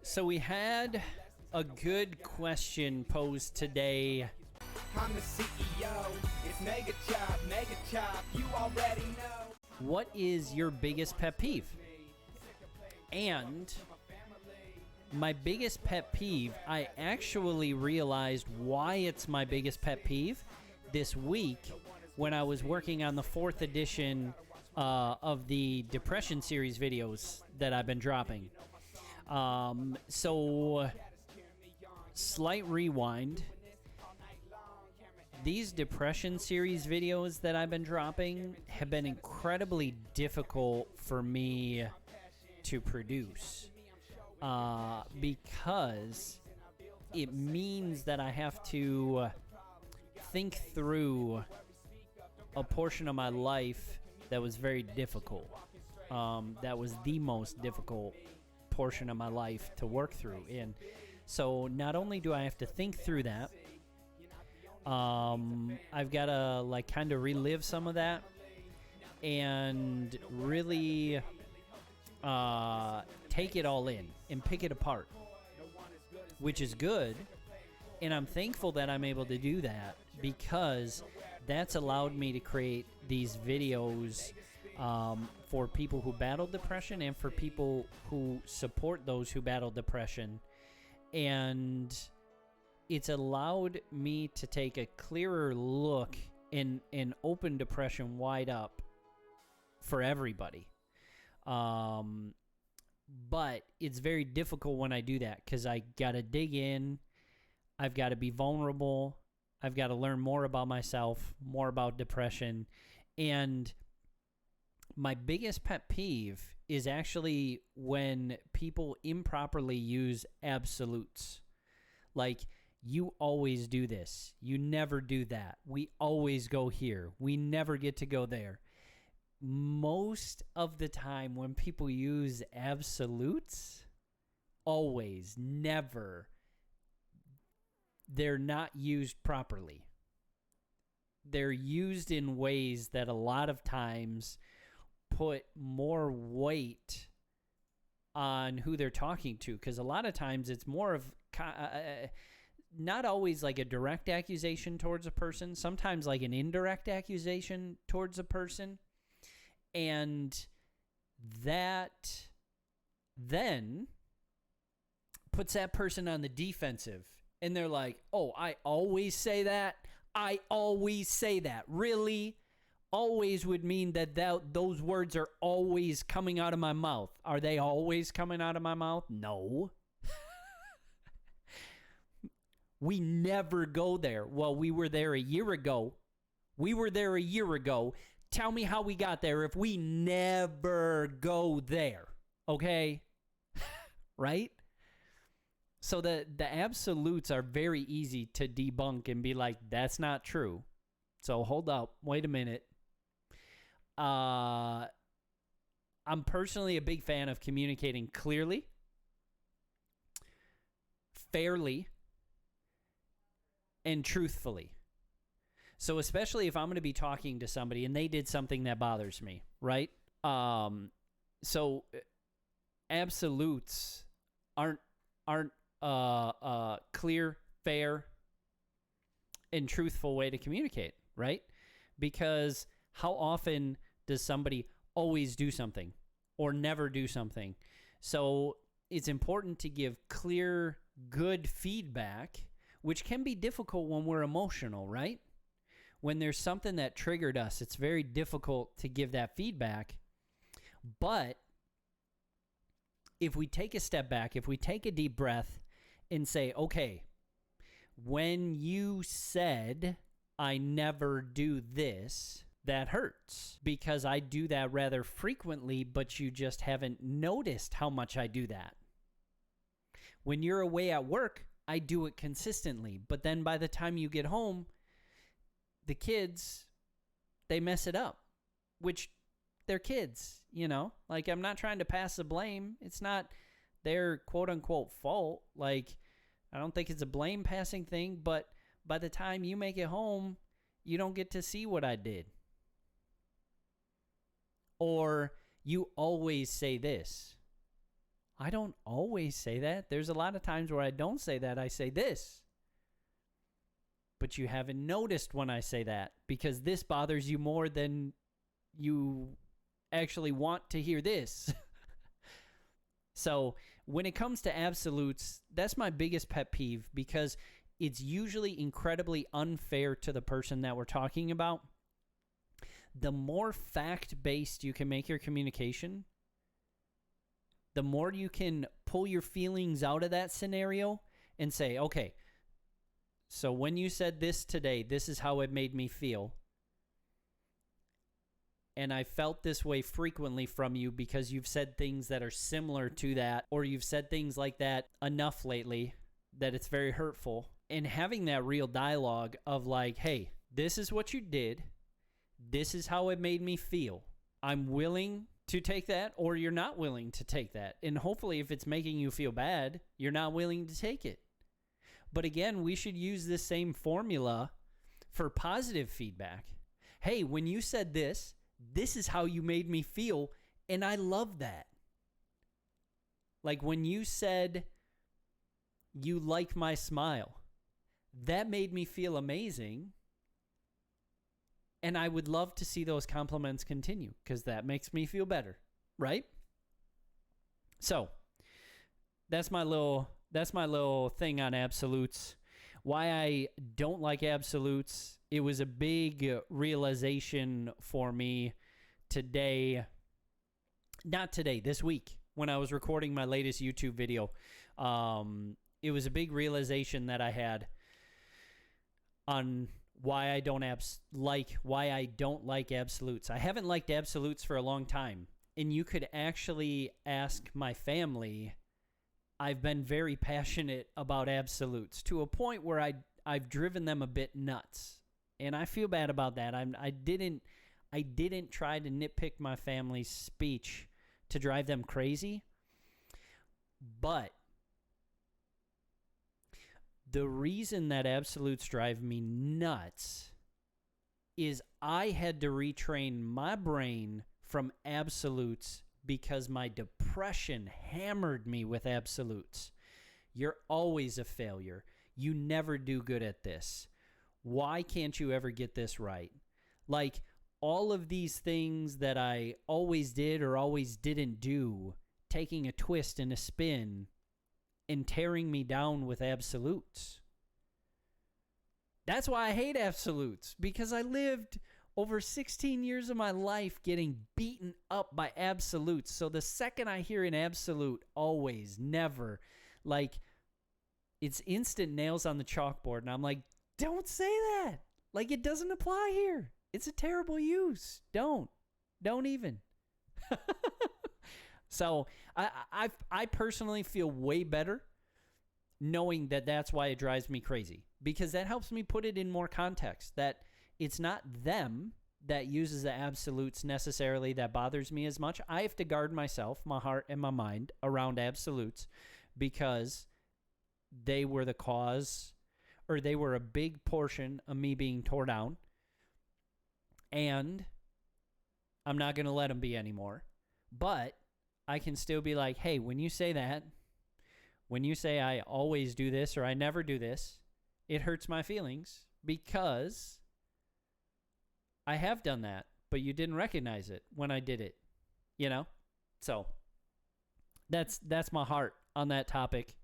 So we had a good question posed today. I'm the CEO. It's mega chop. You already know. What is your biggest pet peeve? And my biggest pet peeve, I actually realized why it's my biggest pet peeve this week when I was working on the 4th edition of the Depression series videos that I've been dropping. So, slight rewind. These Depression series videos that I've been dropping have been incredibly difficult for me to produce because it means that I have to think through a portion of my life that was very difficult. That was the most difficult portion of my life to work through. And so not only do I have to think through that, I've got to kind of relive some of that and really take it all in and pick it apart, which is good. And I'm thankful that I'm able to do that because that's allowed me to create these videos for people who battle depression and for people who support those who battle depression. And it's allowed me to take a clearer look and open depression wide up for everybody. But it's very difficult when I do that because I got to dig in. I've got to be vulnerable. I've got to learn more about myself, more about depression. And my biggest pet peeve is actually when people improperly use absolutes. Like, you always do this. You never do that. We always go here. We never get to go there. Most of the time when people use absolutes, always, never, they're not used properly. They're used in ways that a lot of times put more weight on who they're talking to, because a lot of times it's more of not always like a direct accusation towards a person, sometimes like an indirect accusation towards a person, and that then puts that person on the defensive, and they're like, oh, I always say that? I always say that. Really? Always would mean that those words are always coming out of my mouth. Are they always coming out of my mouth? No. We never go there. Well, we were there a year ago. Tell me how we got there if we never go there. Okay? Right? So the absolutes are very easy to debunk and be like, that's not true. So hold up. Wait a minute. I'm personally a big fan of communicating clearly, fairly, and truthfully. So especially if I'm going to be talking to somebody and they did something that bothers me, right? So absolutes aren't clear, fair, and truthful way to communicate, right? Because how often does somebody always do something or never do something? So it's important to give clear, good feedback, which can be difficult when we're emotional, right? When there's something that triggered us, it's very difficult to give that feedback. But if we take a step back, if we take a deep breath and say, okay, when you said, I never do this, that hurts because I do that rather frequently, but you just haven't noticed how much I do that. When you're away at work, I do it consistently, but then by the time you get home, the kids, they mess it up, which they're kids, you know? Like, I'm not trying to pass the blame. It's not their quote-unquote fault. Like, I don't think it's a blame-passing thing, but by the time you make it home, you don't get to see what I did. Or you always say this. I don't always say that. There's a lot of times where I don't say that. I say this. But you haven't noticed when I say that because this bothers you more than you actually want to hear this. So when it comes to absolutes, that's my biggest pet peeve because it's usually incredibly unfair to the person that we're talking about. The more fact-based you can make your communication, the more you can pull your feelings out of that scenario and say, okay, so when you said this today, this is how it made me feel. And I felt this way frequently from you because you've said things that are similar to that, or you've said things like that enough lately that it's very hurtful. And having that real dialogue of like, hey, this is what you did. This is how it made me feel. I'm willing to take that, or you're not willing to take that. And hopefully if it's making you feel bad, you're not willing to take it. But again, we should use this same formula for positive feedback. Hey, when you said this, this is how you made me feel, and I love that. Like when you said, you like my smile, that made me feel amazing, and I would love to see those compliments continue because that makes me feel better, right? So that's my little thing on absolutes. Why I don't like absolutes. It was a big realization for me this week when I was recording my latest YouTube video. It was a big realization that I had on why I don't like absolutes. I haven't liked absolutes for a long time. And you could actually ask my family. I've been very passionate about absolutes to a point where I've driven them a bit nuts. And I feel bad about that. I didn't try to nitpick my family's speech to drive them crazy. But the reason that absolutes drive me nuts is I had to retrain my brain from absolutes because my depression hammered me with absolutes. You're always a failure. You never do good at this. Why can't you ever get this right? Like all of these things that I always did or always didn't do, taking a twist and a spin and tearing me down with absolutes. That's why I hate absolutes, because I lived over 16 years of my life getting beaten up by absolutes. So the second I hear an absolute, always, never, like, it's instant nails on the chalkboard. And I'm like, don't say that. Like, it doesn't apply here. It's a terrible use. Don't even. So I personally feel way better knowing that that's why it drives me crazy, because that helps me put it in more context, that it's not them that uses the absolutes necessarily that bothers me as much. I have to guard myself, my heart, and my mind around absolutes because they were the cause, or they were a big portion of me being tore down. And I'm not going to let them be anymore. But I can still be like, hey, when you say that, when you say I always do this or I never do this, it hurts my feelings because I have done that, but you didn't recognize it when I did it, you know? So that's my heart on that topic.